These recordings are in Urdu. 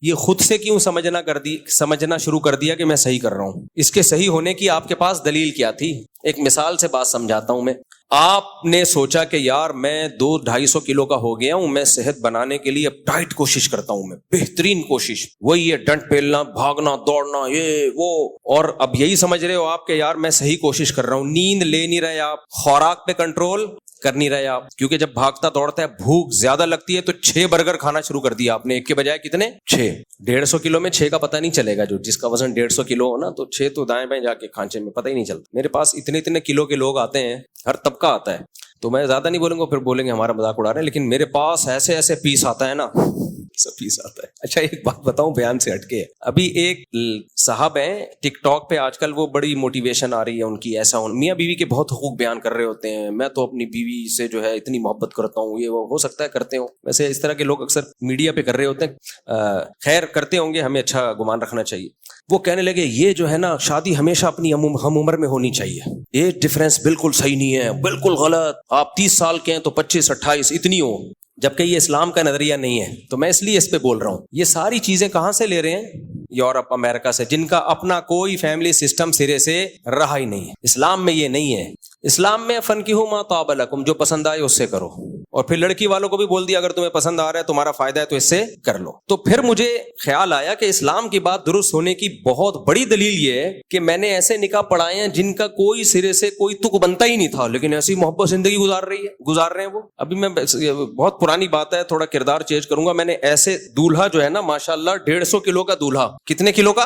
یہ خود سے کیوں سمجھنا شروع کر دیا کہ میں صحیح کر رہا ہوں؟ اس کے صحیح ہونے کی آپ کے پاس دلیل کیا تھی؟ ایک مثال سے بات سمجھاتا ہوں میں. آپ نے سوچا کہ یار میں 200-250 کلو کا ہو گیا ہوں, میں صحت بنانے کے لیے اب ڈائٹ کوشش کرتا ہوں, میں بہترین کوشش, وہی ہے ڈنڈ پیلنا, بھاگنا, دوڑنا, یہ وہ, اور اب یہی سمجھ رہے ہو آپ کہ یار میں صحیح کوشش کر رہا ہوں. نیند لے نہیں رہے آپ, خوراک پہ کنٹرول کر نہیں رہے آپ, کیونکہ جب بھاگتا دوڑتا ہے بھوک زیادہ لگتی ہے تو 6 برگر کھانا شروع کر دیا آپ نے, ایک کے بجائے کتنے؟ 6. 150 کلو میں 6 کا پتہ نہیں چلے گا. جو جس کا وزن 150 کلو ہو نا, تو 6 تو دائیں بائیں جا کے کھانچے میں پتہ ہی نہیں چلتا. میرے پاس اتنے کلو کے لوگ آتے ہیں, ہر طبقہ آتا ہے, تو میں زیادہ نہیں بولوں گا, پھر بولیں گے ہمارا مذاق اڑا رہے ہیں, لیکن میرے پاس ایسے پیس آتا ہے نا, سب پیس آتا ہے. اچھا ایک بات بتاؤں بیان سے ہٹ کے, ابھی ایک صاحب ہیں ٹک ٹاک پہ آج کل, وہ بڑی موٹیویشن آ رہی ہے ان کی, ایسا میاں بیوی کے بہت حقوق بیان کر رہے ہوتے ہیں, میں تو اپنی بیوی سے جو ہے اتنی محبت کرتا ہوں, یہ وہ, ہو سکتا ہے کرتے ہوں, ویسے اس طرح کے لوگ اکثر میڈیا پہ کر رہے ہوتے ہیں, خیر کرتے ہوں گے, ہمیں اچھا گمان رکھنا چاہیے. وہ کہنے لگے یہ جو ہے نا شادی ہمیشہ اپنی ہم عمر میں ہونی چاہیے, یہ ڈفرینس بالکل صحیح نہیں ہے, بالکل غلط, آپ 30 سال کے ہیں تو 25-28 اتنی ہو, جبکہ یہ اسلام کا نظریہ نہیں ہے. تو میں اس لیے اس پہ بول رہا ہوں. یہ ساری چیزیں کہاں سے لے رہے ہیں؟ یورپ امریکہ سے, جن کا اپنا کوئی فیملی سسٹم سرے سے رہا ہی نہیں ہے. اسلام میں یہ نہیں ہے. اسلام میں فنکحوا ما طاب لکم, جو پسند آئے اس سے کرو, اور پھر لڑکی والوں کو بھی بول دیا اگر تمہیں پسند آ رہا ہے, تمہارا فائدہ ہے تو اس سے کر لو. تو پھر مجھے خیال آیا کہ اسلام کی بات درست ہونے کی بہت بڑی دلیل یہ ہے کہ میں نے ایسے نکاح پڑھائے ہیں جن کا کوئی سرے سے کوئی تک بنتا ہی نہیں تھا, لیکن ایسی محبت زندگی گزار رہے ہیں وہ. ابھی میں بہت پرانی بات ہے, تھوڑا کردار چینج کروں گا. میں نے ایسے دولہا جو ہے نا ماشاءاللہ 150 کلو کا دولہا, کتنے کلو کا؟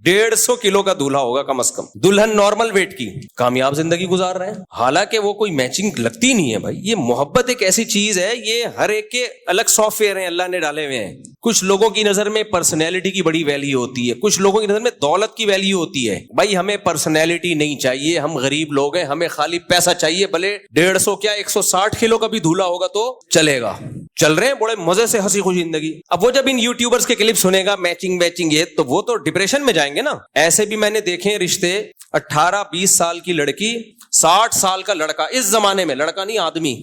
150 کلو کا دولہا ہوگا کم از کم, دلہن نارمل ویٹ کی, کامیاب زندگی گزار رہے ہیں. حالانکہ وہ کوئی میچنگ لگتی نہیں ہے بھائی. یہ محبت ایک ایسی چیز ہے, یہ ہر ایک کے الگ سافٹ ویئر ہیں اللہ نے ڈالے ہوئے ہیں. کچھ لوگوں کی نظر میں پرسنالٹی کی بڑی ویلیو ہوتی ہے, کچھ لوگوں کی نظر میں دولت کی ویلیو ہوتی ہے. بھائی ہمیں پرسنالٹی نہیں چاہیے, ہم غریب لوگ ہیں, ہمیں خالی پیسہ چاہیے. بھلے 150 کیا 160 کلو کا بھی دھولا ہوگا تو چلے گا. چل رہے ہیں بڑے مزے سے ہنسی خوشی زندگی. اب وہ جب ان یوٹیوبرز کے کلپ سنے گا میچنگ یہ, تو وہ تو ڈپریشن میں جائیں گے نا. ایسے بھی میں نے دیکھے ہیں رشتے, 18-20 سال کی لڑکی 60 سال کا لڑکا, اس زمانے میں لڑکا نہیں آدمی,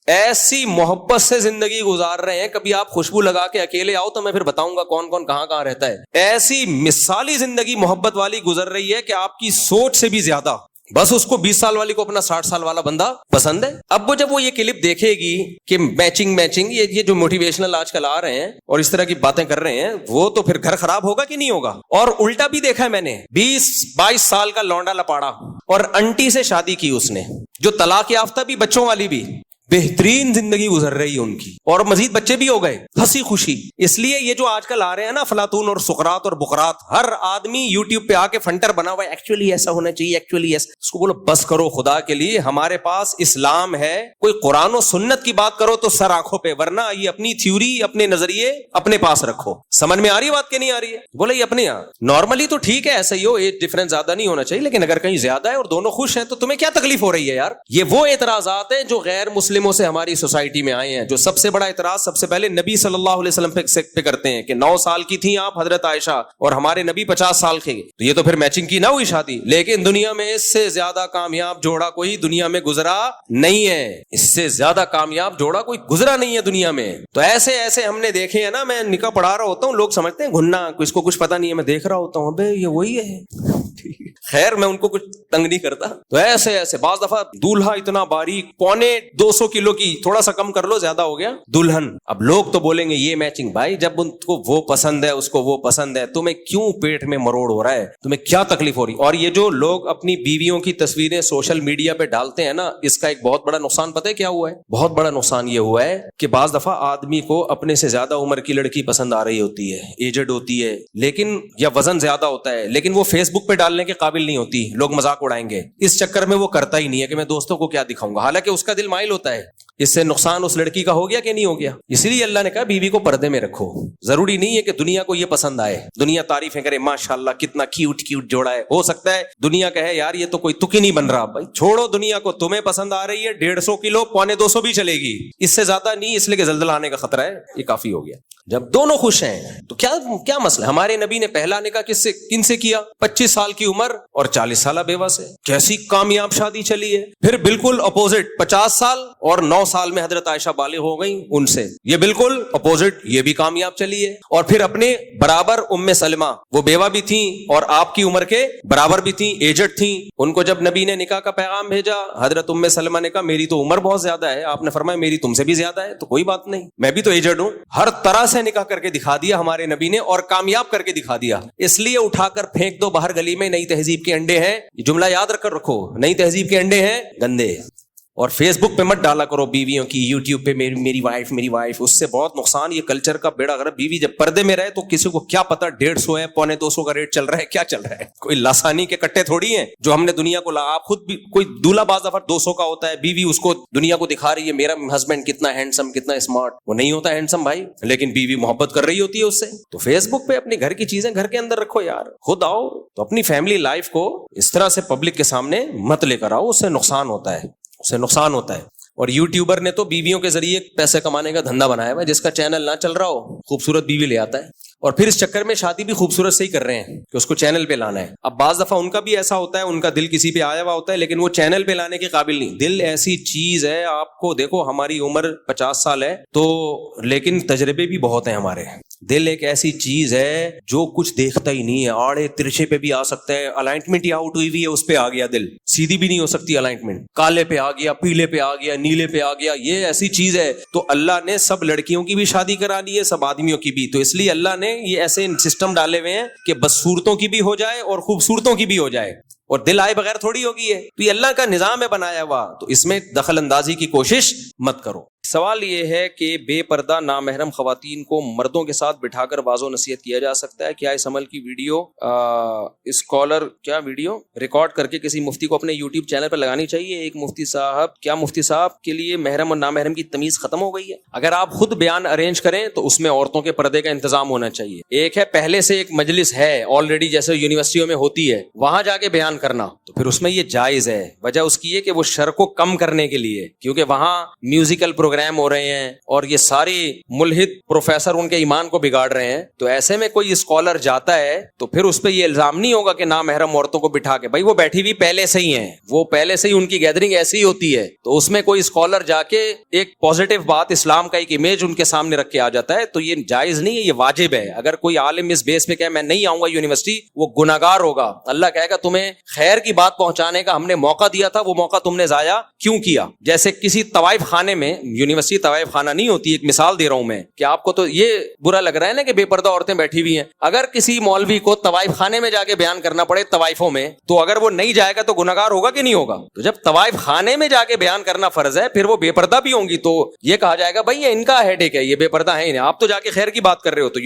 ایسی محبت سے زندگی گزار رہے ہیں. کبھی آپ خوشبو لگا کے اکیلے آؤ تو میں پھر بتاؤں گا کون کون کہاں رہتا ہے. ایسی مثالی زندگی محبت والی گزر رہی ہے کہ آپ کی سوچ سے بھی زیادہ. بس اس کو 20 سال والی کو اپنا 60 سال والا بندہ پسند ہے. اب وہ جب وہ یہ کلپ دیکھے گی کہ میچنگ یہ جو موٹیویشنل آج کل آ رہے ہیں اور اس طرح کی باتیں کر رہے ہیں, وہ تو پھر گھر خراب ہوگا کہ نہیں ہوگا. اور الٹا بھی دیکھا ہے میں نے, 20-22 سال کا لونڈا لپاڑا اور انٹی سے شادی کی اس نے, جو طلاق یافتہ بھی, بچوں والی بھی, بہترین زندگی گزر رہی ہے ان کی, اور مزید بچے بھی ہو گئے, ہنسی خوشی. اس لیے یہ جو آج کل آ رہے ہیں نا افلاطون اور سقراط اور بقراط, ہر آدمی یوٹیوب پہ آ کے فنٹر بنا ہوا ہے, ایکچولی ایسا ہونا چاہیے, ایکچولی ایسا. اس کو بولو بس کرو خدا کے لیے, ہمارے پاس اسلام ہے. کوئی قرآن و سنت کی بات کرو تو سر آنکھوں پہ, ورنہ یہ اپنی تھیوری, اپنے نظریے اپنے پاس رکھو. سمجھ میں آ رہی بات کہ نہیں آ رہی ہے؟ بولے یہ اپنے یہاں نارملی تو ٹھیک ہے, ایسا ہی ہو, ایج ڈفرنس زیادہ نہیں ہونا چاہیے, لیکن اگر کہیں زیادہ ہے اور دونوں خوش ہیں تو تمہیں کیا تکلیف ہو رہی ہے یار؟ یہ وہ اعتراضات ہیں جو غیر مسلموں سے ہماری سوسائٹی میں آئے ہیں. جو سب سے بڑا اعتراض سب سے پہلے نبی صلی اللہ علیہ وسلم پہ کرتے ہیں کہ 9 سال کی تھیں آپ حضرت عائشہ, اور ہمارے نبی 50 سال کے, تو یہ تو پھر میچنگ کی نہ ہوئی شادی. لیکن دنیا میں اس سے زیادہ کامیاب جوڑا کوئی دنیا میں گزرا نہیں ہے, اس سے زیادہ کامیاب جوڑا کوئی گزرا نہیں ہے دنیا میں. تو ایسے ہم نے دیکھے ہیں نا. میں نکاح پڑھا رہا ہوتا ہوں, لوگ سمجھتے ہیں گھننا, اس کو کچھ پتا نہیں ہے, میں دیکھ رہا ہوتا ہوں بھائی یہ وہی ہے. خیر میں ان کو کچھ تنگ نہیں کرتا. تو ایسے بعض دفعہ دولہا اتنا باریک, 250 کلو کی, تھوڑا سا کم کر لو زیادہ ہو گیا, دلہن. اب لوگ تو بولیں گے یہ میچنگ. بھائی جب ان کو وہ پسند ہے, اس کو وہ پسند ہے, تمہیں کیوں پیٹ میں مروڑ ہو رہا ہے, تمہیں کیا تکلیف ہو رہی؟ اور یہ جو لوگ اپنی بیویوں کی تصویریں سوشل میڈیا پہ ڈالتے ہیں نا, اس کا ایک بہت بڑا نقصان پتہ ہے کیا ہوا ہے؟ بہت بڑا نقصان یہ ہوا ہے کہ بعض دفعہ آدمی کو اپنے سے زیادہ عمر کی لڑکی پسند آ رہی ہوتی ہے, ایجڈ ہوتی ہے, لیکن یا وزن زیادہ ہوتا ہے, لیکن وہ فیس بک پہ ڈالنے کے قابل نہیں ہوتی, لوگ مذاق اڑائیں گے. اس چکر میں وہ کرتا ہی نہیں ہے کہ میں دوستوں کو کیا دکھاؤں گا, حالانکہ اس کا دل مائل ہوتا ہے. اس سے نقصان اس لڑکی کا ہو گیا کہ نہیں ہو گیا؟ اسی لیے اللہ نے کہا بیوی کو پردے میں رکھو. ضروری نہیں ہے کہ دنیا کو یہ پسند آئے, دنیا تعریفیں کرے ماشاءاللہ کتنا کیوٹ جوڑا ہے. ہو سکتا ہے دنیا کہے یار یہ تو کوئی تک ہی نہیں بن رہا. بھائی چھوڑو دنیا کو, تمہیں پسند آ رہی ہے 150 کلو, 250 بھی چلے گی, اس سے زیادہ نہیں, اس لیے کہ زلزلہ آنے کا خطرہ ہے, یہ کافی ہو گیا. جب دونوں خوش ہیں تو کیا مسئلہ؟ ہمارے نبی نے پہلا نکاح کن سے کیا؟ 25 سال کی عمر اور 40 سالہ بیوہ سے. کیسی کامیاب شادی چلی ہے. پھر بالکل اپوزٹ 50 سال اور 9 سال میں حضرت عائشہ بالغ ہو گئی ان سے. یہ بالکل اپوزٹ, یہ بھی کامیاب چلی ہے. اور پھر اپنے برابر ام سلمہ, وہ بیوہ بھی تھیں اور آپ کی عمر کے برابر بھی تھیں, ایجڈ تھیں. ان کو جب نبی نے نکاح کا پیغام بھیجا, حضرت ام سلمہ نے کہا میری تو عمر بہت زیادہ ہے. آپ نے فرمایا میری تم سے بھی زیادہ ہے, تو کوئی بات نہیں, میں بھی تو ایجڈ ہوں. ہر طرح سے نکاح کر کے دکھا دیا ہمارے نبی نے, اور کامیاب کر کے دکھا دیا. اس لیے اٹھا کر پھینک دو باہر گلی میں, نئی تہذیب کے انڈے ہیں. یہ جملہ یاد رکھ کر رکھو, نئی تہذیب کے انڈے ہیں گندے. اور فیس بک پہ مت ڈالا کرو بیویوں کی, یوٹیوب پہ میری وائف, اس سے بہت نقصان. یہ کلچر کا بیڑا غرق. بیوی جب پردے میں رہے تو کسی کو کیا پتا 150 ہے, 250 کا ریٹ چل رہا ہے, کیا چل رہا ہے. کوئی لاسانی کے کٹے تھوڑی ہیں جو ہم نے دنیا کو آپ خود بھی کوئی دولہا باز دفعہ 200 کا ہوتا ہے, بیوی اس کو دنیا کو دکھا رہی ہے میرا ہسبینڈ کتنا ہینڈسم, کتنا اسمارٹ. وہ نہیں ہوتا ہینڈسم بھائی, لیکن بیوی محبت کر رہی ہوتی ہے اس سے. تو فیس بک پہ اپنی گھر کی چیزیں گھر کے اندر رکھو یار. خود آؤ تو اپنی فیملی لائف کو اس طرح سے پبلک کے سامنے مت لے کر آؤ, اس سے نقصان ہوتا ہے. اور یوٹیوبر نے تو بیویوں کے ذریعے پیسے کمانے کا دھندا بنایا ہوا ہے. جس کا چینل نہ چل رہا ہو خوبصورت بیوی لے آتا ہے, اور پھر اس چکر میں شادی بھی خوبصورت سے ہی کر رہے ہیں کہ اس کو چینل پہ لانا ہے. اب بعض دفعہ ان کا بھی ایسا ہوتا ہے, ان کا دل کسی پہ آیا ہوا ہوتا ہے, لیکن وہ چینل پہ لانے کے قابل نہیں. دل ایسی چیز ہے, آپ کو دیکھو ہماری عمر 50 سال ہے تو, لیکن تجربے بھی بہت ہیں ہمارے. دل ایک ایسی چیز ہے جو کچھ دیکھتا ہی نہیں ہے, آڑے ترچے پہ بھی آ سکتا ہے. الائنمنٹ ہی آؤٹ ہوئی ہے, اس پہ آ گیا دل, سیدھی بھی نہیں ہو سکتی الائنمنٹ, کالے پہ آ گیا, پیلے پہ آ گیا, نیلے پہ آ گیا. یہ ایسی چیز ہے. تو اللہ نے سب لڑکیوں کی بھی شادی کرا لی ہے, سب آدمیوں کی بھی. تو اس لیے اللہ نے یہ ایسے سسٹم ڈالے ہوئے ہیں کہ بدصورتوں کی بھی ہو جائے اور خوبصورتوں کی بھی ہو جائے, اور دل آئے بغیر تھوڑی ہوگی ہے. تو یہ اللہ کا نظام ہے بنایا ہوا, تو اس میں دخل اندازی کی کوشش مت کرو. سوال یہ ہے کہ بے پردہ نامحرم خواتین کو مردوں کے ساتھ بٹھا کر واضح و نصیحت کیا جا سکتا ہے کیا؟ اس عمل کی ویڈیو ویڈیو ریکارڈ کر کے کسی مفتی کو اپنے یوٹیوب چینل پر لگانی چاہیے. ایک مفتی صاحب کے لیے محرم اور نامحرم کی تمیز ختم ہو گئی ہے؟ اگر آپ خود بیان ارینج کریں تو اس میں عورتوں کے پردے کا انتظام ہونا چاہیے. ایک ہے پہلے سے ایک مجلس ہے آلریڈی, جیسے یونیورسٹیوں میں ہوتی ہے, وہاں جا کے بیان کرنا, تو پھر اس میں یہ جائز ہے. وجہ اس کی ہے کہ وہ شر کو کم کرنے کے لیے, کیونکہ وہاں میوزیکل پروگرام ہو رہے ہیں اور یہ ساری ملحد پروفیسر ان کے ایمان کو بگاڑ رہے ہیں. تو ایسے میں کوئی اسکالر جاتا ہے تو پھر اس پہ یہ الزام نہیں ہوگا کہ نامحرم عورتوں کو بٹھا کے, بھائی وہ بیٹھی ہوئی پہلے سے ہی ہیں, وہ پہلے سے ہی ان کی گیدرنگ ایسی ہی ہوتی ہے. تو اس میں کوئی اسکالر جا کے ایک پازیٹیو بات, اسلام کا ایک امیج ان کے سامنے رکھ کے آ جاتا ہے, تو یہ جائز نہیں ہے, یہ واجب ہے. اگر کوئی عالم اس بیس پہ کہے میں نہیں آؤں گا یونیورسٹی, وہ گناہگار ہوگا. اللہ کہے گا تمہیں خیر کی بات پہنچانے کا ہم نے موقع دیا تھا, وہ موقع تم نے ضائع کیوں کیا؟ جیسے کسی طوائف خانے میں, یونیورسٹی طوائف خانہ نہیں ہوتی, ایک مثال دے رہا ہوں میں, کہ آپ کو تو یہ برا لگ رہا ہے نا کہ بے پردہ عورتیں بیٹھی ہوئی ہیں. اگر کسی مولوی کو طوائف خانے میں جا کے بیان کرنا پڑے طوائفوں میں, تو اگر وہ نہیں جائے گا تو گناہگار ہوگا کہ نہیں ہوگا؟ تو جب طوائف خانے میں جا کے بیان کرنا فرض ہے, پھر وہ بے پردہ بھی ہوں گی, تو یہ کہا جائے گا بھائی یہ ان کا ہیڈ ایک ہے, یہ بے پردہ ہے, آپ تو جا کے خیر کی بات کر رہے ہو. تو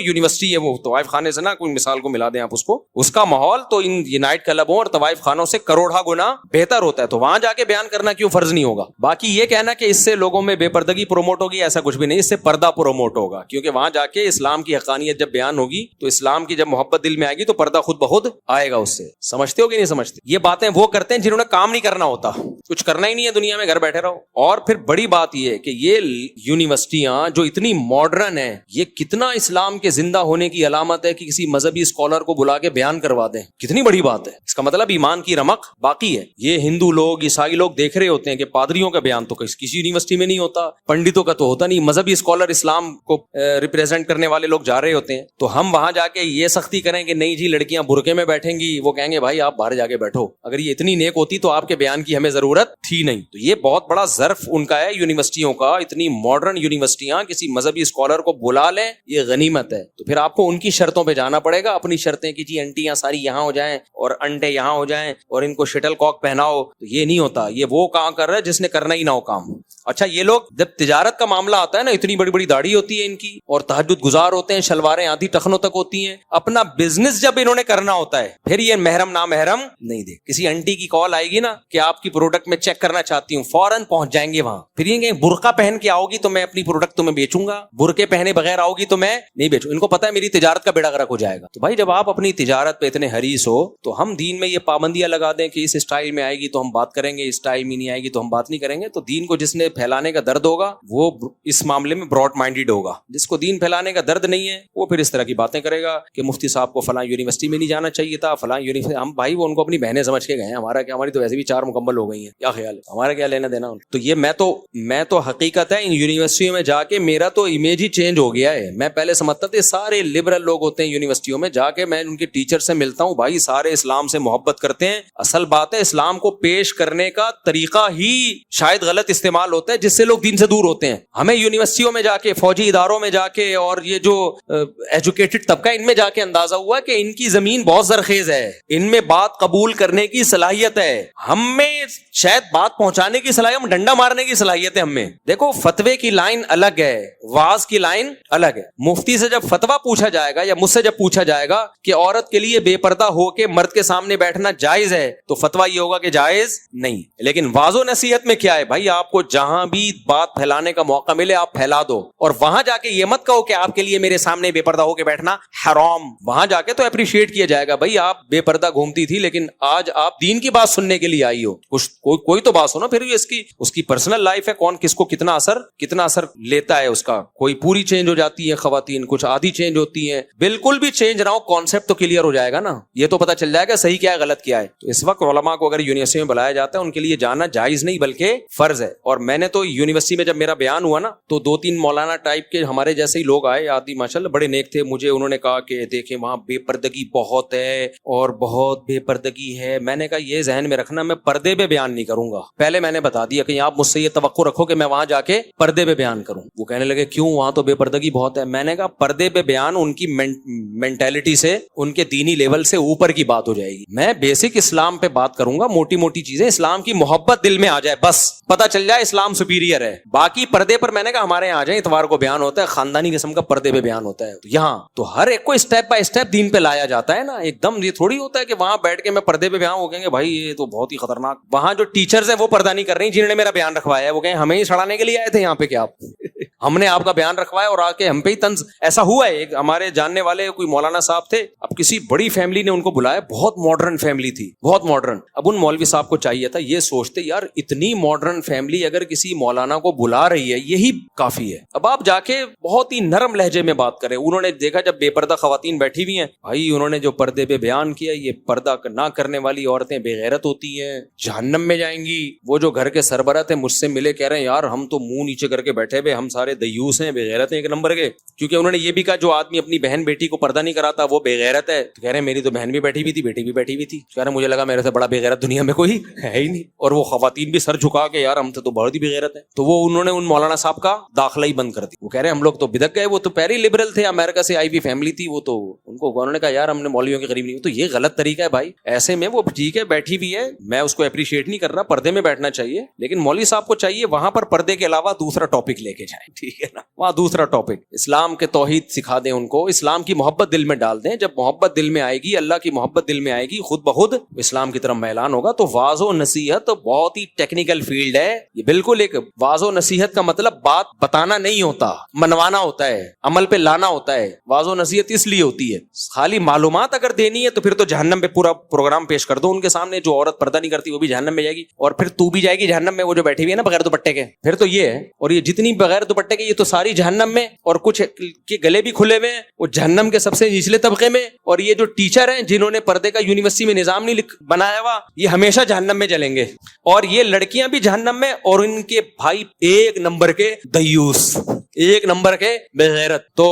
یونیورسٹی ہے, وہ طوائف خانے سے نہ کوئی مثال کو ملا دیں آپ اس کو, اس کا ماحول تو ان یونائٹ کلبوں اور طوائف خانوں سے کروڑا گنا بہتر ہوتا ہے. تو وہاں جا کے بیان کرنا کیوں فرض نہیں ہوگا؟ باقی یہ کہنا کہ اس سے لوگوں میں بے پردگی پروموٹ ہوگی, ایسا کچھ بھی نہیں, اس سے پردہ پروموٹ ہوگا. کیونکہ وہاں جا کے اسلام کی حقانیت جب بیان ہوگی, تو اسلام کی جب محبت دل میں آئے گی, تو پردہ خود بخود آئے گا اس سے. سمجھتے ہو کہ نہیں سمجھتے؟ یہ باتیں وہ کرتے ہیں جنہوں نے کام نہیں کرنا ہوتا, کچھ کرنا ہی نہیں ہے دنیا میں, گھر بیٹھے رہو. اور پھر بڑی بات یہ ہے کہ یہ یونیورسٹیاں جو اتنی ماڈرن ہیں, یہ کتنا اسلام کے زندہ ہونے کی علامت ہے کہ کسی مذہبی اسکالر کو بلا کے بیان کروا دیں. کتنی بڑی بات ہے. اس کا مطلب ایمان کی رمق باقی ہے. یہ ہندو لوگ, عیسائی لوگ دیکھ رہے ہوتے ہیں کہ پادریوں کا بیان تو کسی یونیورسٹی میں نہیں ہوتا, پنڈتوں کا تو ہوتا نہیں, مذہبی اسکالر اسلام کو ریپریزنٹ کرنے والے لوگ جا رہے ہوتے ہیں. تو ہم وہاں جا کے یہ سختی کریں کہ نہیں جی لڑکیاں برقعے میں بیٹھیں گی, وہ کہیں گے بھائی آپ باہر جا کے بیٹھو. اگر یہ اتنی نیک ہوتی تو آپ کے بیان کی ہمیں ضرورت تھی نہیں. تو یہ بہت بڑا ظرف ان کا ہے یونیورسٹیوں کا. اتنی ماڈرن یونیورسٹیاں کسی مذہبی اسکالر کو بلا لیں, یہ غنیمت ہے. تو پھر آپ کو ان کی شرطوں پہ جانا پڑے گا, اپنی شرطیں کی جی انٹیاں ساری یہاں ہو جائیں اور انڈے یہاں ہو جائیں اور ان کو شٹل کاک پہناؤ. تو یہ نہیں ہوتا, یہ وہ کام کر رہا ہے جس نے کرنا ہی نہ ہو کام. اچھا یہ لوگ جب تجارت کا معاملہ آتا ہے نا, اتنی بڑی بڑی داڑھی ہوتی ہے ان کی, اور تہجد گزار ہوتے ہیں, شلواریں آدھی ٹخنوں تک ہوتی ہیں. اپنا بزنس جب انہوں نے کرنا ہوتا ہے, پھر یہ محرم نامحرم نہیں دے. کسی انٹی کی کال آئے گی نا کہ آپ کی پروڈکٹ میں چیک کرنا چاہتی ہوں, فوراً پہنچ جائیں گے وہاں. پھر یہ برقع پہن کے آؤ گی تو میں اپنی پروڈکٹ تمہیں بیچوں گا, برقعے پہنے بغیر آؤ گی تو میں نہیں بیچوں. ان کو پتا ہے میری تجارت کا بیڑا غرق ہو جائے گا. تو بھائی جب آپ اپنی تجارت پہ اتنے حریص ہو, تو ہم دین میں یہ پابندیاں لگا دیں کہ اس اسٹائل میں آئے گی تو ہم بات کریں گے, اس اسٹائل میں نہیں آئے گی تو ہم بات نہیں کریں گے. تو دین کو جس نے پھیلا پھیلانے کا درد ہوگا وہ اس معاملے میں براڈ مائنڈیڈ ہوگا. جس کو دین پھیلانے کا درد نہیں ہے وہ پھر اس طرح کی باتیں کرے گا کہ مفتی صاحب کو فلاں یونیورسٹی میں نہیں جانا چاہیے تھا, فلاں یونیورسٹی. ہم بھائی وہ ان کو اپنی بہنیں سمجھ کے گئے ہیں, ہمارا کیا, ہماری تو ویسے بھی 4 مکمل ہو گئی ہیں, کیا خیال ہے, ہمارا کیا لینا دینا. تو یہ میں تو حقیقت ہے ان یونیورسٹیوں میں جا کے میرا تو امیج ہی چینج ہو گیا ہے. میں پہلے سمجھتا تھا سارے لبرل لوگ ہوتے ہیں یونیورسٹیوں میں, جا کے میں ان کے ٹیچر سے ملتا ہوں, بھائی سارے اسلام سے محبت کرتے ہیں. اصل بات ہے اسلام کو پیش کرنے کا طریقہ ہی شاید غلط استعمال ہوتا ہے جس سے لوگ دین سے دور ہوتے ہیں. ہمیں یونیورسٹیوں میں جا کے, فوجی اداروں میں جا کے, اور یہ جو ایجوکیٹڈ طبقہ ان میں جا کے اندازہ ہوا کہ ان کی زمین بہت زرخیز ہے, ان میں بات قبول کرنے کی صلاحیت ہے. ہم میں شاید بات پہنچانے کی صلاحیت, ہم ڈنڈا مارنے کی صلاحیت ہے ہم میں. دیکھو فتوے کی لائن الگ ہے, واز کی لائن الگ ہے. مفتی سے جب فتویٰ پوچھا جائے گا یا مجھ سے جب پوچھا جائے گا کہ عورت کے لیے بے پردہ ہو کے مرد کے سامنے بیٹھنا جائز ہے, تو فتویٰ یہ ہوگا کہ جائز نہیں. لیکن واز و نصیحت میں کیا ہے بھائی, آپ کو جہاں بھی بات پھیلانے کا موقع ملے آپ پھیلا دو, اور وہاں جا کے یہ مت کہو کہ آپ کے لیے میرے سامنے بے پردہ ہو کے بیٹھنا حرام. وہاں جا کے تو اپریشیٹ کیا جائے گا, بھائی آپ بے پردہ گھومتی تھی لیکن آج آپ دین کی بات سننے کے لیے آئی ہو, کوئی تو بات سنو. پھر اس کی پرسنل لائف ہے, کون کس کو کتنا اثر لیتا ہے اس کا. کوئی پوری چینج ہو جاتی ہے خواتین, کچھ آدھی چینج ہوتی ہیں. بالکل بھی چینج نہ ہو, کانسیپٹ تو کلیئر ہو جائے گا نا, یہ تو پتہ چل جائے گا صحیح کیا ہے غلط کیا ہے. تو اس وقت علماء کو اگر یونیورسٹی میں بلایا جاتا ہے ان کے لیے جانا جائز نہیں بلکہ فرض ہے. اور میں نے تو یونیورسٹی میں جب میرا بیان ہوا نا تو 2-3 مولانا ٹائپ کے ہمارے جیسے ہی لوگ آئے, آدھی ماشاءاللہ بڑے نیک تھے. مجھے انہوں نے کہا کہ دیکھیں وہاں بے پردگی بہت ہے اور بہت بے پردگی ہے. میں نے کہا یہ ذہن میں رکھنا, میں پردے پہ بیان نہیں کروں گا. پہلے میں نے بتا دیا کہ آپ مجھ سے یہ توقع رکھو کہ میں وہاں جا کے پردے پہ بیان کروں. وہ کہنے لگے کیوں, وہاں تو بے پردگی بہت ہے. میں نے کہا پردے پہ بیان ان کی مینٹیلٹی سے, ان کے دینی لیول سے اوپر کی بات ہو جائے گی. میں بیسک اسلام پہ بات کروں گا, موٹی موٹی چیزیں, اسلام کی محبت دل میں آ جائے, بس پتہ چل جائے اسلام سپیریئر ہے. باقی پردے پر میں نے کہا ہمارے یہاں آ جائیں, اتوار کو بیان ہوتا ہے, خاندانی قسم کا پردے پہ بیان ہوتا ہے. یہاں تو ہر ایک کو اسٹیپ بائی اسٹیپ دین پہ لایا جاتا ہے نا. ایک دم یہ تھوڑی ہوتا ہے کہ وہاں بیٹھ کے میں پردے پہ بیان ہو کہیں گے بھائی یہ تو بہت ہی خطرناک. وہاں جو ٹیچرز ہیں وہ پردہ نہیں کر رہی جنہوں نے میرا بیان رکھوایا ہے, وہ کہیں ہمیں ہی سڑانے کے لیے آئے تھے یہاں پہ کیا آپ ہم نے آپ کا بیان رکھوایا اور آ کے ہم پہ ہی طنز. ایسا ہوا ہے, ایک ہمارے جاننے والے کوئی مولانا صاحب تھے, اب کسی بڑی فیملی نے ان کو بلایا, بہت ماڈرن فیملی تھی, بہت ماڈرن. اب ان مولوی صاحب کو چاہیے تھا, یہ سوچتے یار اتنی ماڈرن فیملی اگر کسی مولانا کو بلا رہی ہے یہی کافی ہے, اب آپ جا کے بہت ہی نرم لہجے میں بات کریں. انہوں نے دیکھا جب بے پردہ خواتین بیٹھی ہوئی ہیں, بھائی انہوں نے جو پردے پہ بیان کیا, یہ پردہ نہ کرنے والی عورتیں بے غیرت ہوتی ہیں, جہنم میں جائیں گی. وہ جو گھر کے سربراہ تھے مجھ سے ملے, کہہ رہے ہیں یار ہم تو منہ نیچے کر کے بیٹھے ہوئے, ہم سارے دیوس ہیں, بے غیرت ہیں ایک نمبر کے. کیونکہ انہوں نے یہ بھی کہا جو آدمی اپنی بہن بیٹی کو پردہ نہیں کراتا وہ بے غیرت ہے. تو کہہ رہے ہیں میری تو بہن بھی بیٹھی ہوئی تھی, بیٹی بھی بیٹھی ہوئی تھی. کہہ رہے ہیں مجھے لگا میرے سے بڑا بے غیرت دنیا میں کوئی ہے ہی نہیں. اور وہ خواتین بھی سر جھکا کے یار ہم تو بہت ہی بے غیرت ہے. تو وہ انہوں نے ان مولانا صاحب کا داخلہ ہی بند کر دیا. وہ کہہ رہے ہیں ہم لوگ تو بدک گئے, وہ تو پہلے ہی لبرل تھے, امریکہ سے آئی ہوئی فیملی تھی, وہ تو ان کو انہوں نے کہا یار ہم نے مولویوں کے قریب نہیں. تو یہ غلط طریقہ ہے بھائی. ایسے میں وہ ٹھیک ہے بیٹھی ہوئی ہے, میں اس کو اپریشیٹ نہیں کر رہا, پردے میں بیٹھنا چاہیے, لیکن مولوی صاحب کو چاہیے وہاں پر پردے کے علاوہ دوسرا ٹاپک لے کے جائیں, ٹھیک ہے نا, وہاں دوسرا ٹاپک اسلام کے توحید سکھا دیں ان کو, اسلام کی محبت دل میں ڈال دیں. جب محبت دل میں آئے گی, اللہ کی محبت دل میں آئے گی, خود بخود اسلام کی طرف میلان ہوگا. تو واعظ و نصیحت بہت ہی ٹیکنیکل فیلڈ ہے. یہ بالکل ایک واعظ و نصیحت کا مطلب بات بتانا نہیں ہوتا, منوانا ہوتا ہے, عمل پہ لانا ہوتا ہے. واعظ و نصیحت اس لیے ہوتی ہے, خالی معلومات اگر دینی ہے تو پھر تو جہنم پہ پورا پروگرام پیش کر دو ان کے سامنے. جو عورت پردہ نہیں کرتی وہ بھی جہنم میں جائے گی, اور پھر تو بھی جائے گی جہنم میں, وہ جو بیٹھی ہوئی ہے نا بغیر دوپٹے کے. پھر تو یہ ہے, اور یہ جتنی بغیر دوپٹے کے یہ تو ساری جہنم میں, اور کچھ کے گلے بھی کھلے ہوئے ہیں وہ جہنم کے سب سے نچلے طبقے میں. اور یہ جو ٹیچر ہیں جنہوں نے پردے کا یونیورسٹی میں نظام نہیں بنایا ہوا, یہ ہمیشہ جہنم میں جلیں گے. اور یہ لڑکیاں بھی جہنم میں, اور ان کے بھائی ایک نمبر کے دیوس, ایک نمبر کے بے غیرت. تو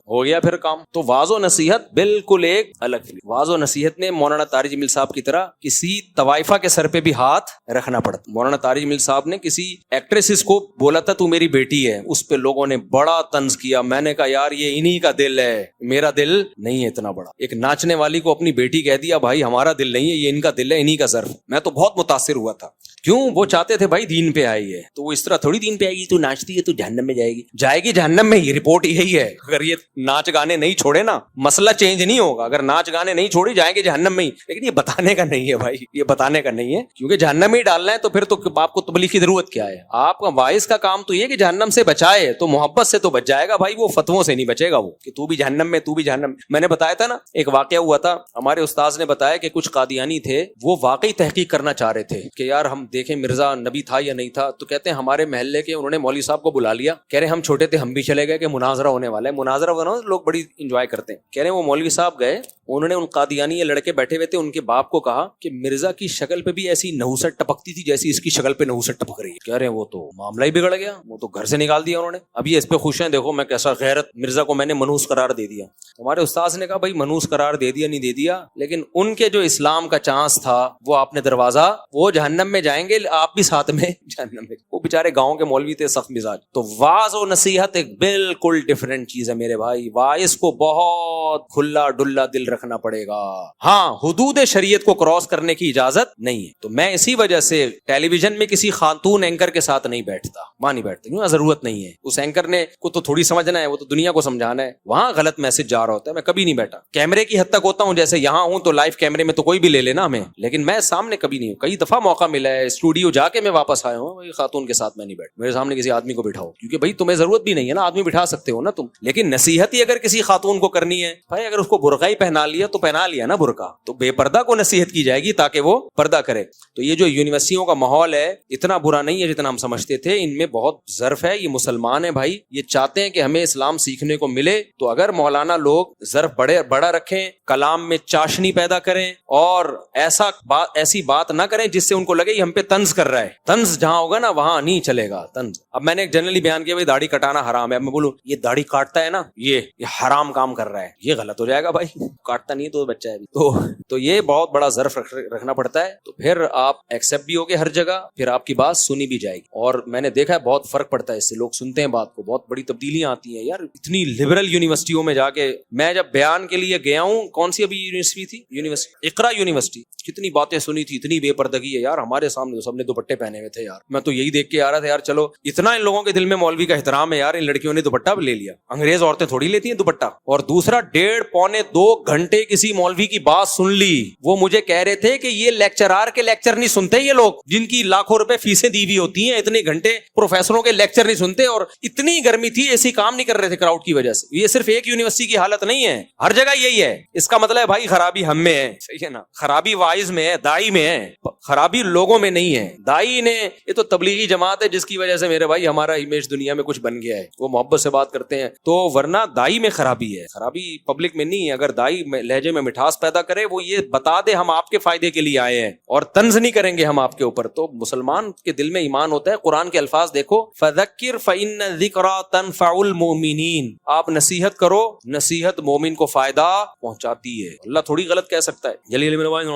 ہو گیا پھر کام. تو واعظ و نصیحت بالکل ایک الگ. واعظ و نصیحت میں مولانا طارق جمیل صاحب کی طرح کسی طوائفہ کے سر پہ بھی ہاتھ رکھنا پڑتا. مولانا طارق جمیل صاحب نے کسی ایکٹریس کو بولا تھا تو میری بیٹی ہے, اس پہ لوگوں نے بڑا طنز کیا. میں نے کہا یار یہ انہی کا دل ہے, میرا دل نہیں ہے اتنا بڑا. ایک ناچنے والی کو اپنی بیٹی کہہ دیا, بھائی ہمارا دل نہیں ہے, یہ ان کا دل ہے, انہی کا ظرف. میں تو بہت متاثر ہوا تھا. کیوں, وہ چاہتے تھے بھائی دین پہ آئی ہے, تو وہ اس طرح تھوڑی دین پہ آئے گی, تو ناچتی ہے تو جہنم میں جائے گی جہنم میں. یہ رپورٹ یہی ہے. اگر یہ ناچ گانے نہیں چھوڑے نا مسئلہ چینج نہیں ہوگا. اگر ناچ گانے نہیں چھوڑی جائیں گے جہنم میں ہی. لیکن یہ بتانے کا نہیں ہے بھائی, یہ بتانے کا نہیں ہے, کیونکہ جہنم میں ہی ڈالنا ہے. تو پھر تو آپ کو تبلیغ کی ضرورت کیا ہے؟ آپ کا وائس کا کام تو یہ کہ جہنم سے بچائے, تو محبت سے تو بچ جائے گا بھائی, وہ فتووں سے نہیں بچے گا. وہ کہ تو بھی جہنم میں, تو بھی جہنم میں. میں نے بتایا تھا نا ایک واقعہ ہوا تھا, ہمارے استاذ نے بتایا کہ کچھ قادیانی تھے, وہ واقعی تحقیق کرنا چاہ رہے تھے کہ یار ہم دیکھیں مرزا نبی تھا یا نہیں تھا. تو کہتے کہتے ہیں ہمارے محلے کے انہوں نے مولوی صاحب کو بلا لیا, کہہ رہے ہم چھوٹے تھے ہم بھی چلے گئے کہ مناظرہ ہونے والا ہے. مناظرہ ہونا لوگ بڑی انجوائے کرتے ہیں. کہہ رہے ہیں وہ مولوی صاحب گئے, انہوں نے ان قادیانی یہ لڑکے بیٹھے ہوئے تھے ان کے باپ کو کہا کہ مرزا کی شکل پہ بھی ایسی نحوست ٹپکتی تھی جیسی اس کی شکل پہ نحوست ٹپک رہی ہے. کہہ رہے ہیں وہ تو معاملہ ہی بگڑ گیا, وہ تو گھر سے نکال دیا انہوں نے. اب یہ اس پہ خوش ہیں, دیکھو میں کیسا غیرت, مرزا کو میں نے منحوس قرار دے دیا. ہمارے استاذ نے کہا بھائی منحوس قرار دے دیا نہیں دے دیا, لیکن ان کے جو اسلام کا چانس تھا وہ آپ نے دروازہ, وہ جہنم میں جائیں گے آپ بھی ساتھ میں جہنم میں. وہ بےچارے گاؤں کے مولوی تھے سخت مزاج. تو واعظ و نصیحت ایک بالکل ڈفرینٹ چیز ہے میرے بھائی. واعظ کو بہت کھلا ڈلا دل رکھنا پڑے گا. ہاں حدود شریعت کو کراس کرنے کی اجازت نہیں ہے. تو میں اسی وجہ سے ٹیلی ویژن میں کسی خاتون اینکر کے ساتھ نہیں بیٹھتا, وہاں نہیں بیٹھتا, کیوں ضرورت نہیں ہے. اس اینکر نے کو تو تھوڑی سمجھنا ہے, وہ تو دنیا کو سمجھانا ہے, وہاں غلط میسج جا رہا ہوتا ہے. میں کبھی نہیں بیٹھا, کیمرے کی حد تک ہوتا ہوں, جیسے یہاں ہوں تو لائیو کیمرے میں تو کوئی بھی لے لینا ہمیں, لیکن میں سامنے کبھی نہیں ہوں. کئی دفعہ موقع ملا ہے اسٹوڈیو جا کے میں واپس آیا ہوں, خاتون کے ساتھ میں نہیں بیٹھا. میرے سامنے کسی آدمی کو بٹھاؤ, کیونکہ بھائی تمہیں ضرورت بھی نہیں ہے نا, آدمی بٹھا سکتے ہو نا تم, لیکن نصیحت ہی اگر کسی خاتون کو کرنی ہے بھائی, اگر اس کو برقع ہی پہنا لیا تو پہنا لیا نا برقع, تو بے پردہ کو نصیحت کی جائے گی تاکہ وہ پردہ کرے. تو یہ جو یونیورسٹیوں کا ماحول ہے اتنا برا نہیں ہے جتنا ہم سمجھتے تھے, ان میں بہت ظرف ہے. یہ مسلمان ہیں بھائی, یہ چاہتے ہیں کہ ہمیں اسلام سیکھنے کو ملے. تو اگر مولانا لوگ ظرف بڑا رکھیں, کلام میں چاشنی پیدا کریں اور ایسی بات نہ کریں جس سے ان کو لگے یہ ہم پہ طنز کر رہا ہے. طنز جہاں ہوگا نا وہاں نہیں چلے گا طنز. اب میں نے ایک جنرلی بیان کیا بھائی داڑھی کٹانا حرام ہے, اب میں بولوں یہ داڑھی کاٹتا ہے نا یہ حرام کام کر رہا ہے, یہ غلط ہو جائے گا بھائی. کاٹتا نہیں تو بچہ ہے تو یہ بہت بڑا ظرف رکھنا پڑتا ہے. تو پھر آپ ایکسپٹ بھی ہوگے ہر جگہ, پھر آپ کی بات سنی بھی جائے گی. اور میں نے دیکھا ہے بہت فرق پڑتا ہے اس سے, لوگ سنتے ہیں بات کو, بہت بڑی تبدیلیاں آتی ہیں یار. اتنی لبرل یونیورسٹیوں میں جا کے میں جب بیان کے لیے گیا ہوں, کون سی ابھی یونیورسٹی تھی, یونیورسٹی اقرا یونیورسٹی, کتنی باتیں سنی تھی, اتنی بے پردگی ہے یار. ہمارے سامنے سب نے دوپٹے پہنے ہوئے تھے یار, میں تو یہی دیکھ کے آ رہا تھا یار, چلو اتنا ان لوگوں کے دل میں مولوی کا احترام ہے یار, ان لڑکیوں نے دوپٹہ بھی لے لیا. انگریز عورتیں تھوڑی لیتی ہیں دوپٹہ. اور دوسرا 1.5-2 گھنٹے کسی مولوی کی بات سن لی. وہ مجھے کہہ رہے تھے کہ یہ لیکچرار کے لیکچر نہیں سنتے, یہ لوگ جن کی لاکھوں روپے فیسیں دی ہوئی ہوتی ہیں, اتنے گھنٹے پروفیسروں کے لیکچر نہیں سنتے. اور اتنی گرمی تھی ایسی کام نہیں کر رہے تھے کراؤڈ کی وجہ سے. یہ صرف ایک یونیورسٹی کی حالت نہیں ہے, ہر جگہ یہی ہے. اس کا مطلب ہے بھائی خرابی ہم میں ہے, صحیح ہے نا, خرابی واعظ میں ہے, دائی میں ہے, خرابی لوگوں میں نہیں ہے. دائی نے, یہ تو تبلیغی جماعت ہے جس کی وجہ سے میرے بھائی ہمارا امیج دنیا میں کچھ بن گیا ہے, وہ محبت سے بات کرتے ہیں, تو ورنہ دائی میں خرابی ہے, خرابی پبلک میں نہیں ہے. اگر دائی لہجے میں مٹھاس پیدا کرے, وہ یہ بتا دے ہم آپ کے فائدے کے لیے آئے ہیں اور طنز نہیں کریں گے ہم آپ کے اوپر, تو مسلمان کے دل میں ایمان ہوتا ہے. قرآن کے الفاظ دیکھو, فذکر فإن الذکریٰ تنفع المؤمنین, آپ نصیحت کرو, نصیحت مومن کو فائدہ پہنچاتی ہے. اللہ تھوڑی غلط کہہ سکتا ہے. جلیل میرے بھائی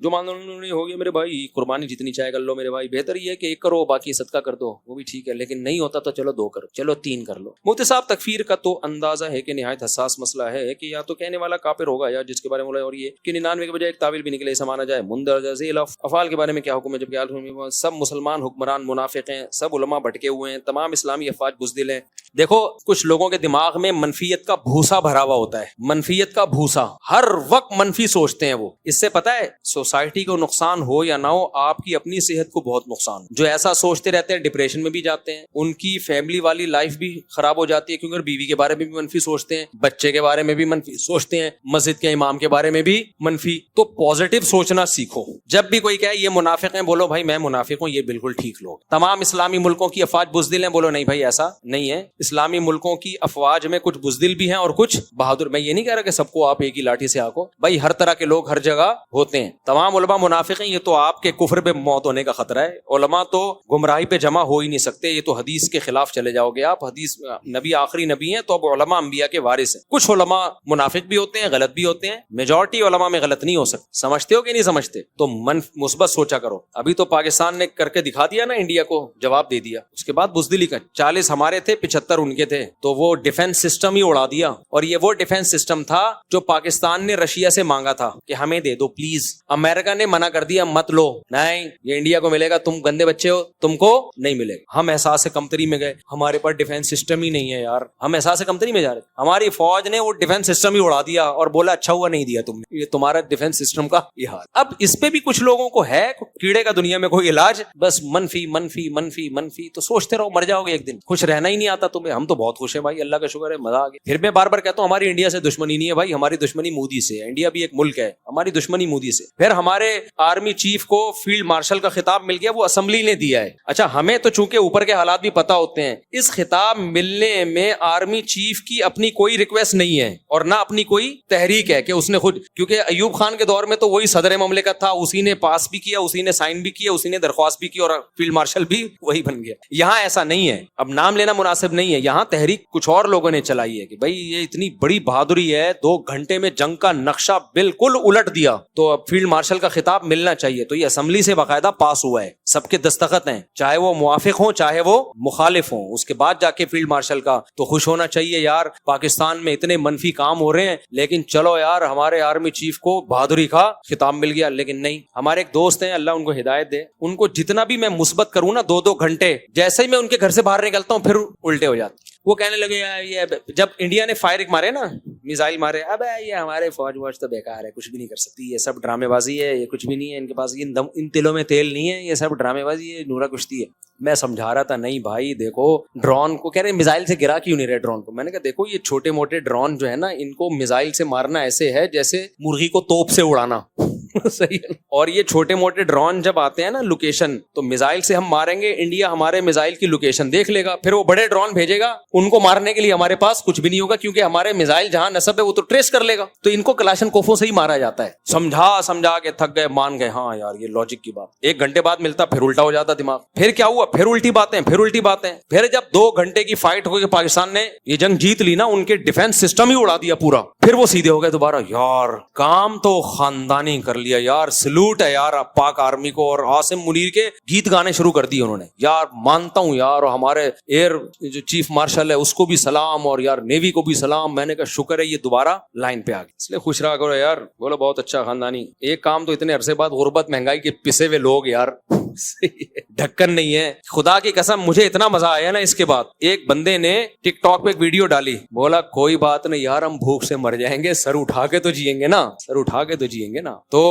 جو مان ہو گیا میرے بھائی, قربانی جتنی چاہے کر لو میرے بھائی, بہتر یہ ہے کہ ایک کرو باقی صدقہ کر دو, وہ بھی ٹھیک ہے, لیکن نہیں ہوتا تو چلو 2 کرو, چلو 3 کر لو. مفتی صاحب تکفیر کا تو اندازہ ہے کہ نہایت حساس مسئلہ ہے کہ یا تو کہنے والا کافر ہوگا یا جس کے بارے میں, اور یہ کہ 99 کے بجائے ایک تعویل بھی نکلے ایسا مانا جائے. مندرجہ ذیل افعال کے بارے میں کیا حکم ہے, جبکہ سب مسلمان حکمران منافق ہیں, سب علماء بھٹکے ہوئے ہیں, تمام اسلامی افواج بزدل ہیں. دیکھو کچھ لوگوں کے دماغ میں منفیت کا بھوسا بھرا ہوا ہوتا ہے, منفیت کا بھوسا, ہر وقت منفی سوچتے ہیں وہ. اس سے پتہ ہے سوسائٹی کو نقصان ہو یا نہ ہو, آپ کی اپنی صحت کو بہت نقصان. جو ایسا سوچتے رہتے ہیں ڈپریشن میں بھی جاتے ہیں, ان کی فیملی والی لائف بھی خراب ہو جاتی ہے, کیونکہ بیوی کے بارے میں بھی منفی سوچتے ہیں, بچے کے بارے میں بھی منفی سوچتے ہیں, مسجد کے امام کے بارے میں بھی منفی. تو پازیٹیو سوچنا سیکھو. جب بھی کوئی کہے یہ منافق ہیں, بولو بھائی میں منافق ہوں, یہ بالکل ٹھیک لوگ. تمام اسلامی ملکوں کی افواج بزدل ہیں, بولو نہیں بھائی ایسا نہیں ہے. اسلامی ملکوں کی افواج میں کچھ بزدل بھی ہیں اور کچھ بہادر. میں یہ نہیں کہہ رہا کہ سب کو آپ ایک ہی لاٹھی سے آکو, بھائی ہر طرح کے لوگ ہر جگہ ہوتے ہیں. تمام علماء منافق ہیں, یہ تو آپ کے کفر پہ موت ہونے کا خطرہ ہے. علماء تو گمراہی پہ جمع ہو ہی نہیں سکتے, یہ تو حدیث کے خلاف چلے جاؤ گے آپ. حدیث نبی آخری نبی ہیں, تو اب علماء انبیاء کے وارث ہیں. کچھ علماء منافق بھی ہوتے ہیں, غلط بھی ہوتے ہیں, میجورٹی علماء میں غلط نہیں ہو سکتے. سمجھتے ہو کہ نہیں سمجھتے؟ تو مثبت سوچا کرو. ابھی تو پاکستان نے کر کے دکھا دیا نا, انڈیا کو جواب دے دیا. اس کے بعد بزدلی کا 40 ہمارے تھے, 75 ان کے تھے, تو وہ ڈیفنس سسٹم ہی اڑا دیا. اور یہ وہ ڈیفنس سسٹم تھا جو پاکستان نے رشیا سے مانگا تھا کہ ہمیں دے دو پلیز. امریکہ نے منع کر دیا, مت لو, نہیں یہ انڈیا کو ملے گا, تم گندے بچے ہو, تم کو نہیں ملے گا. ہم احساس کمتری میں گئے, ہمارے پاس ڈیفنس سسٹم ہی نہیں ہے یار, ہم احساس کمتری میں جا رہے. ہماری فوج نے وہ ڈیفنس سسٹم ہی اڑا دیا اور بولا اچھا ہوا نہیں دیا تم نے, یہ تمہارا ڈیفنس سسٹم کا یہ حال. اب اس پہ بھی کچھ لوگوں کو ہے کیڑے کا دنیا میں کوئی علاج, بس منفی منفی منفی منفی. تو سوچتے رہو, مر جاؤ گے ایک دن, خوش رہنا ہی نہیں آتا تمہیں. ہم تو بہت خوش ہیں بھائی, اللہ کا شکر ہے, مزہ آ گیا. پھر میں بار بار کہتا ہوں ہماری انڈیا سے دشمنی نہیں ہے بھائی, ہماری دشمنی مودی سے ہے. انڈیا بھی ایک ملک ہے, ہماری دشمنی مودی سے. پھر ہمارے آرمی چیف کو فیلڈ مارشل کا خطاب مل گیا, وہ اسمبلی نے دیا ہے. اچھا ہمیں تو چونکہ اوپر کے حالات بھی پتا ہوتے ہیں, اس خطاب ملنے میں آرمی چیف کی اپنی کوئی ریکویسٹ نہیں ہے اور نہ اپنی کوئی تحریک ہے کہ اس نے خود, کیونکہ ایوب خان کے دور میں تو وہی صدر مملکت تھا, اسی نے پاس بھی کیا, اسی نے سائن بھی کیا, اسی نے درخواست بھی کی اور فیلڈ مارشل بھی وہی بن گیا. یہاں ایسا نہیں ہے, اب نام لینا مناسب نہیں ہے, یہاں تحریک کچھ اور لوگوں نے چلائی ہے کہ بھائی یہ اتنی بڑی بہادری ہے, 2 گھنٹے میں جنگ کا نقشہ بالکل الٹ دیا, تو اب فیلڈ مارشل کا خطاب ملنا چاہیے. تو یہ اسمبلی سے باقاعدہ پاس ہوا ہے, سب کے دستخط ہیں, چاہے وہ موافق ہوں چاہے وہ مخالف ہوں, اس کے بعد جا کے فیلڈ مارشل کا. تو خوش ہونا چاہیے یار, پاکستان میں اتنے منفی کام ہو رہے ہیں لیکن چلو یار ہمارے آرمی چیف کو بہادری کا خطاب مل گیا. لیکن نہیں, ہمارے ایک دوست ہیں, اللہ ان کو ہدایت دے, ان کو جتنا بھی میں مثبت کروں نا 2 گھنٹے, جیسے ہی میں ان کے گھر سے باہر نکلتا ہوں پھر الٹے ہو جاتے. وہ کہنے لگے یہ جب انڈیا نے فائر مارے نا, میزائل مارے, اب یہ ہمارے فوج تو بیکار ہے, کچھ بھی نہیں کر سکتی, یہ سب ڈرامے بازی ہے, یہ کچھ بھی نہیں ہے ان کے پاس, ان تلوں میں تیل نہیں ہے, یہ سب ڈرامے بازی ہے, نورا کشتی ہے. میں سمجھا رہا تھا نہیں بھائی دیکھو, ڈرون کو کہہ رہے میزائل سے گرا کیوں نہیں رہے ڈرون کو. میں نے کہا دیکھو یہ چھوٹے موٹے ڈرون جو ہے نا, ان کو میزائل سے مارنا ایسے ہے جیسے مرغی کو توپ سے اڑانا. صحیح ہے. اور یہ چھوٹے موٹے ڈرون جب آتے ہیں نا لوکیشن, تو میزائل سے ہم ماریں گے, انڈیا ہمارے میزائل کی لوکیشن دیکھ لے گا, پھر وہ بڑے ڈرون بھیجے گا, ان کو مارنے کے لیے ہمارے پاس کچھ بھی نہیں ہوگا, کیونکہ ہمارے میزائل جہاں نصب ہے وہ تو ٹریس کر لے گا. تو ان کو کلاشن کوفوں سے ہی مارا جاتا ہے. سمجھا کے تھک گئے, مان گئے, ہاں یار یہ لاجک کی بات. 1 گھنٹے بعد ملتا پھر الٹا ہو جاتا دماغ. پھر کیا ہوا, پھر الٹی باتیں. پھر جب 2 گھنٹے کی فائٹ ہو کے پاکستان نے یہ جنگ جیت لی نا, ان کے ڈیفنس سسٹم ہی اڑا دیا پورا, پھر وہ سیدھے ہو گئے دوبارہ. یار کام تو خاندانی کر لیا یار, سلوٹ ہے یار پاک آرمی کو. اور عاصم منیر کے گیت گانے شروع کر دیے انہوں نے. یار مانتا ہوں یار, اور ہمارے ایئر جو چیف مارشل ہے اس کو بھی سلام, اور یار نیوی کو بھی سلام. میں نے کہا شکر ہے یہ دوبارہ لائن پہ آ گئی, اس لیے خوش رہا کرو یار. بولو بہت اچھا خاندانی. ایک کام تو اتنے عرصے بعد, غربت مہنگائی کے پسے ہوئے لوگ یار, ڈھکن نہیں ہے. خدا کی قسم مجھے اتنا مزہ آیا نا اس کے بعد. ایک بندے نے ٹک ٹاک پہ ایک ویڈیو ڈالی, بولا کوئی بات نہیں یار, ہم بھوک سے مر جائیں گے, سر اٹھا کے تو جیئیں گے نا, سر اٹھا کے تو جیئیں گے نا. تو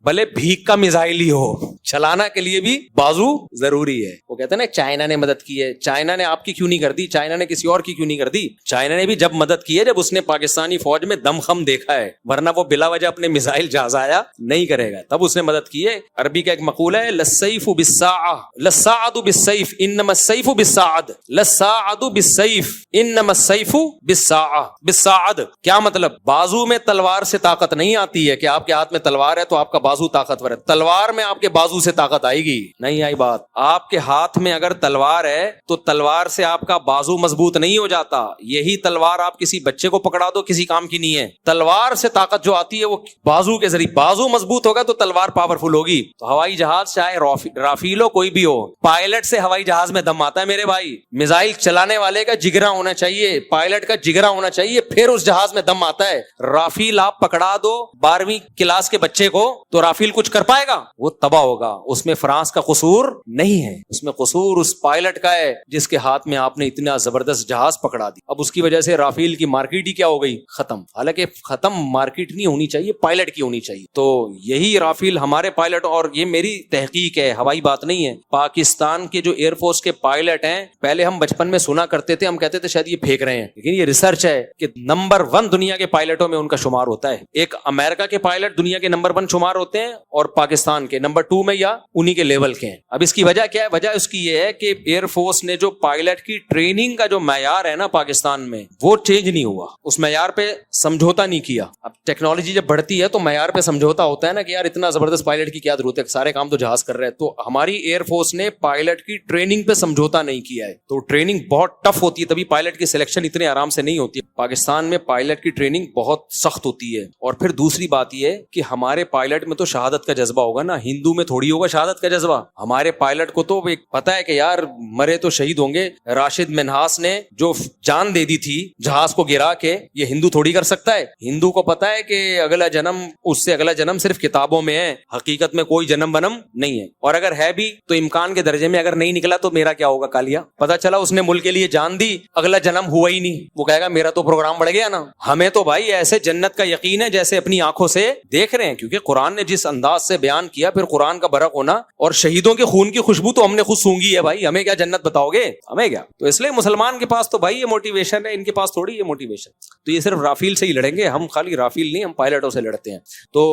بھلے بھیک کا میزائل ہی ہو, چلانا کے لیے بھی بازو ضروری ہے. وہ کہتے ہیں نا چائنا نے مدد کی ہے, چائنا نے آپ کی کیوں نہیں کر دی, چائنا نے کسی اور کی کیوں نہیں کر دی. چائنا نے بھی جب مدد کی ہے جب اس نے پاکستانی فوج میں دم خم دیکھا ہے, ورنہ وہ بلا وجہ اپنے میزائل جہازایا نہیں کرے گا, تب اس نے مدد کی ہے. عربی کا ایک مقولہ ہے, للسیف بالساعة للساعة بالسیف انما السیف بالساعد, للساعة بالسیف انما السیف بالساعد. کیا مطلب, بازو میں تلوار سے طاقت نہیں آتی ہے کہ آپ کے ہاتھ میں تلوار ہے تو آپ کا بازو طاقتور ہے. تلوار میں آپ کے بازو سے طاقت آئے گی, نہیں آئی بات. آپ کے ہاتھ میں اگر تلوار ہے تو تلوار سے آپ کا بازو مضبوط نہیں ہو جاتا. یہی تلوار آپ کسی بچے کو پکڑا دو کسی کام کی نہیں ہے. تلوار سے طاقت جو آتی ہے وہ بازو کے ذریعے, بازو مضبوط ہوگا تو تلوار پاورفل ہوگی. تو ہوائی جہاز چاہے رافیل ہو کوئی بھی ہو, پائلٹ سے ہوائی جہاز میں دم آتا ہے میرے بھائی. میزائل چلانے والے کا جگرا ہونا چاہیے, پائلٹ کا جگرا ہونا چاہیے, پھر اس جہاز میں دم آتا ہے. رافیل آپ پکڑا دو 12ویں کلاس کے بچے کو تو رافیل کچھ کر پائے گا, وہ تباہ ہوگا. اس میں فرانس کا قصور نہیں ہے, اس میں قصور اس پائلٹ کا ہے جس کے ہاتھ میں آپ نے اتنا زبردست جہاز پکڑا دی. اب اس کی وجہ سے رافیل کی مارکیٹ ہی کیا ہو گئی, ختم. حالانکہ ختم مارکیٹ نہیں ہونی چاہیے, پائلٹ کی ہونی چاہیے. تو یہی رافیل ہمارے پائلٹ, اور یہ میری تحقیق ہے, ہوائی بات نہیں ہے. پاکستان کے جو ایئر فورس کے پائلٹ ہیں, پہلے ہم بچپن میں سنا کرتے تھے, ہم کہتے تھے شاید یہ پھینک رہے ہیں, لیکن یہ ریسرچ ہے کہ نمبر 1 دنیا کے پائلٹوں میں ان کا شمار ہوتا ہے. ایک امریکہ کے پائلٹ دنیا کے نمبر 1 شمار ہوتے ہیں, اور پاکستان کے نمبر 2 میں یا انہی کے لیول کے ہیں. اب اس کی وجہ کیا ہے, وجہ اس کی یہ ہے کہ ایئر فورس نے جو پائلٹ کی ٹریننگ کا جو معیار ہے نا پاکستان میں, وہ چینج نہیں ہوا, اس معیار پہ سمجھوتا نہیں کیا. اب ٹیکنالوجی جب بڑھتی ہے تو معیار پہ سمجھوتا ہوتا ہے نا کہ یار اتنا زبردست پائلٹ کی کیا ضرورت ہے, سارے کام تو جہاز کر رہے ہیں. تو ہماری ایئر فورس نے پائلٹ کی ٹریننگ پہ سمجھوتا نہیں کیا ہے, تو ٹریننگ بہت ٹف ہوتی ہے, تبھی پائلٹ کی سلیکشن اتنے آرام سے نہیں ہوتی ہے. پاکستان میں پائلٹ کی ٹریننگ بہت سخت ہوتی ہے. اور پھر دوسری بات یہ ہے کہ ہمارے پائلٹ میں تو شہادت کا جذبہ ہوگا نا, ہندو میں تھوڑی ہوگا شہادت کا جذبہ. ہمارے پائلٹ کو تو پتا ہے کہ یار مرے تو شہید ہوں گے. راشد منہاس نے جو جان دے دی تھی جہاز کو گرا کے, یہ ہندو تھوڑی کر سکتا ہے. ہندو کو پتا ہے کہ اگلا جنم, اس سے اگلا جنم صرف کتابوں میں ہے, حقیقت میں کوئی جنم بنم نہیں ہے. اور اگر ہے بھی تو امکان کے درجے میں, اگر نہیں نکلا تو میرا کیا ہوگا کالیا. پتا چلا اس نے ملک کے لیے جان دی, اگلا جنم ہوا ہی نہیں, وہ کہے گا میرا تو پروگرام بڑھ گیا نا. ہمیں تو بھائی ایسے جنت کا یقین ہے جیسے اپنی آنکھوں سے دیکھ رہے ہیں, کیونکہ قرآن نے جس انداز سے بیان کیا, پھر قرآن کا کا برق ہونا اور شہیدوں کے خون کی خوشبو تو ہم نے خود سونگی ہے بھائی, ہمیں کیا جنت بتاؤ گے, ہمیں کیا. تو اس لیے مسلمان کے پاس تو بھائی یہ موٹیویشن ہے, ان کے پاس تھوڑی یہ موٹیویشن. تو یہ صرف رافیل سے ہی لڑیں گے ہم, خالی رافیل نہیں, ہم پائلٹوں سے لڑتے ہیں. تو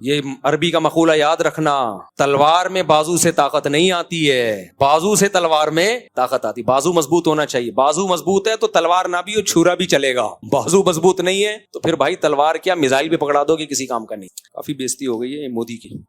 یہ عربی کا مقولہ یاد رکھنا, تلوار میں بازو سے طاقت نہیں آتی ہے, بازو سے تلوار میں طاقت آتی. بازو مضبوط ہونا چاہیے, بازو مضبوط ہے تو تلوار نہ بھی ہو چھرا بھی چلے گا, بازو مضبوط نہیں ہے تو پھر بھائی تلوار کیا میزائل بھی پکڑا دو گے, کسی کام کا نہیں. کافی بےزتی ہو گئی ہے مودی کی.